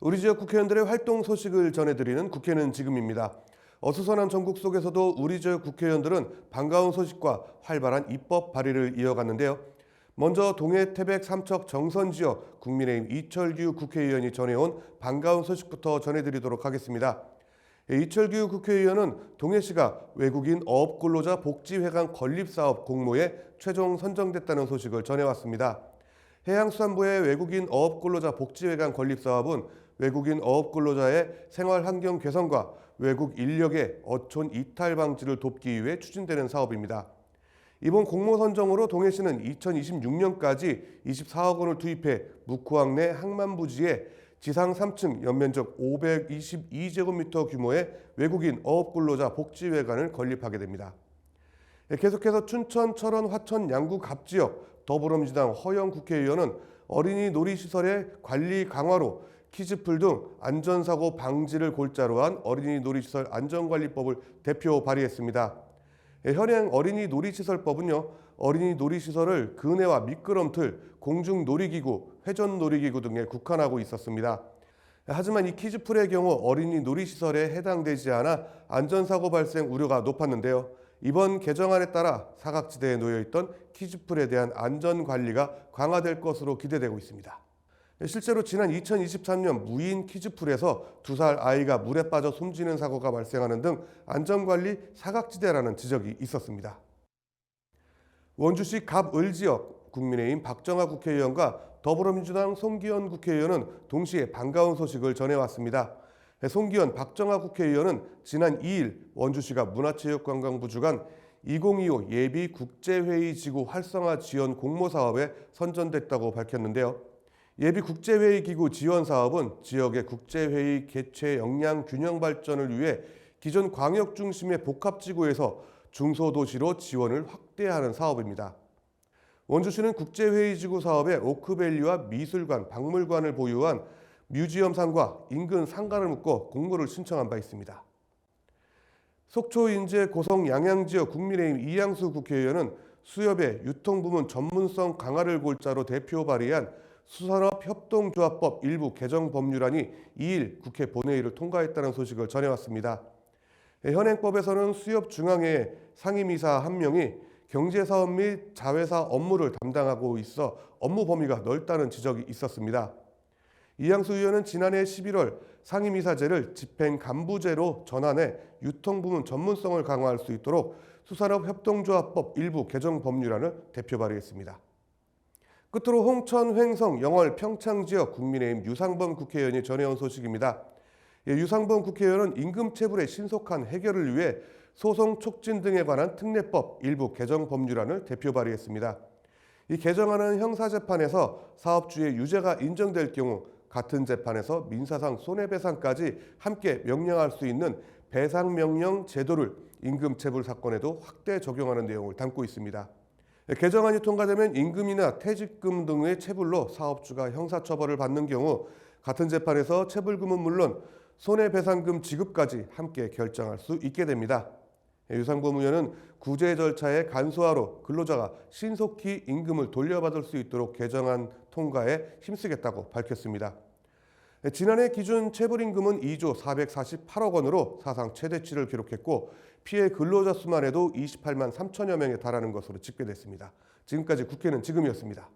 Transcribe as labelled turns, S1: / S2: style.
S1: 우리 지역 국회의원들의 활동 소식을 전해드리는 국회는 지금입니다. 어수선한 전국 속에서도 우리 지역 국회의원들은 반가운 소식과 활발한 입법 발의를 이어갔는데요. 먼저 동해 태백 삼척 정선 지역 국민의힘 이철규 국회의원이 전해온 반가운 소식부터 전해드리도록 하겠습니다. 이철규 국회의원은 동해시가 외국인 어업근로자 복지회관 건립사업 공모에 최종 선정됐다는 소식을 전해왔습니다. 해양수산부의 외국인 어업근로자 복지회관 건립사업은 외국인 어업근로자의 생활환경 개선과 외국 인력의 어촌 이탈 방지를 돕기 위해 추진되는 사업입니다. 이번 공모 선정으로 동해시는 2026년까지 24억 원을 투입해 묵호항 내 항만부지에 지상 3층 연면적 522제곱미터 규모의 외국인 어업근로자 복지회관을 건립하게 됩니다. 계속해서 춘천, 철원, 화천, 양구, 갑지역 더불어민주당 허영 국회의원은 어린이 놀이시설의 관리 강화로 키즈풀 등 안전사고 방지를 골자로 한 어린이 놀이시설 안전관리법을 대표 발의했습니다. 현행 어린이 놀이시설법은요, 어린이 놀이시설을 그네와 미끄럼틀, 공중 놀이기구, 회전 놀이기구 등에 국한하고 있었습니다. 하지만 이 키즈풀의 경우 어린이 놀이시설에 해당되지 않아 안전사고 발생 우려가 높았는데요. 이번 개정안에 따라 사각지대에 놓여있던 키즈풀에 대한 안전관리가 강화될 것으로 기대되고 있습니다. 실제로 지난 2023년 무인 키즈풀에서 2살 아이가 물에 빠져 숨지는 사고가 발생하는 등 안전관리 사각지대라는 지적이 있었습니다. 원주시 갑을 지역 국민의힘 박정아 국회의원과 더불어민주당 송기현 국회의원은 동시에 반가운 소식을 전해왔습니다. 송기현, 박정아 국회의원은 지난 2일 원주시가 문화체육관광부 주관 2025 예비 국제회의 지구 활성화 지원 공모 사업에 선정됐다고 밝혔는데요. 예비 국제회의 기구 지원 사업은 지역의 국제회의 개최 역량 균형 발전을 위해 기존 광역 중심의 복합지구에서 중소도시로 지원을 확대하는 사업입니다. 원주시는 국제회의지구 사업에 오크밸리와 미술관, 박물관을 보유한 뮤지엄상과 인근 상가를 묶어 공모를 신청한 바 있습니다. 속초, 인제, 고성, 양양지역 국민의힘 이양수 국회의원은 수협의 유통부문 전문성 강화를 골자로 대표 발의한 수산업협동조합법 일부 개정 법률안이 2일 국회 본회의를 통과했다는 소식을 전해왔습니다. 현행법에서는 수협중앙회의 상임이사 1명이 경제사업 및 자회사 업무를 담당하고 있어 업무 범위가 넓다는 지적이 있었습니다. 이양수 의원은 지난해 11월 상임이사제를 집행간부제로 전환해 유통부문 전문성을 강화할 수 있도록 수산업협동조합법 일부 개정 법률안을 대표 발의했습니다. 끝으로 홍천, 횡성, 영월, 평창 지역 국민의힘 유상범 국회의원이 전해온 소식입니다. 유상범 국회의원은 임금체불의 신속한 해결을 위해 소송 촉진 등에 관한 특례법 일부 개정 법률안을 대표 발의했습니다. 이 개정안은 형사재판에서 사업주의 유죄가 인정될 경우 같은 재판에서 민사상 손해배상까지 함께 명령할 수 있는 배상명령 제도를 임금체불 사건에도 확대 적용하는 내용을 담고 있습니다. 개정안이 통과되면 임금이나 퇴직금 등의 체불로 사업주가 형사처벌을 받는 경우 같은 재판에서 체불금은 물론 손해배상금 지급까지 함께 결정할 수 있게 됩니다. 유상범 의원은 구제 절차의 간소화로 근로자가 신속히 임금을 돌려받을 수 있도록 개정안 통과에 힘쓰겠다고 밝혔습니다. 지난해 기준 체불임금은 2조 448억 원으로 사상 최대치를 기록했고 피해 근로자 수만 해도 28만 3천여 명에 달하는 것으로 집계됐습니다. 지금까지 국회는 지금이었습니다.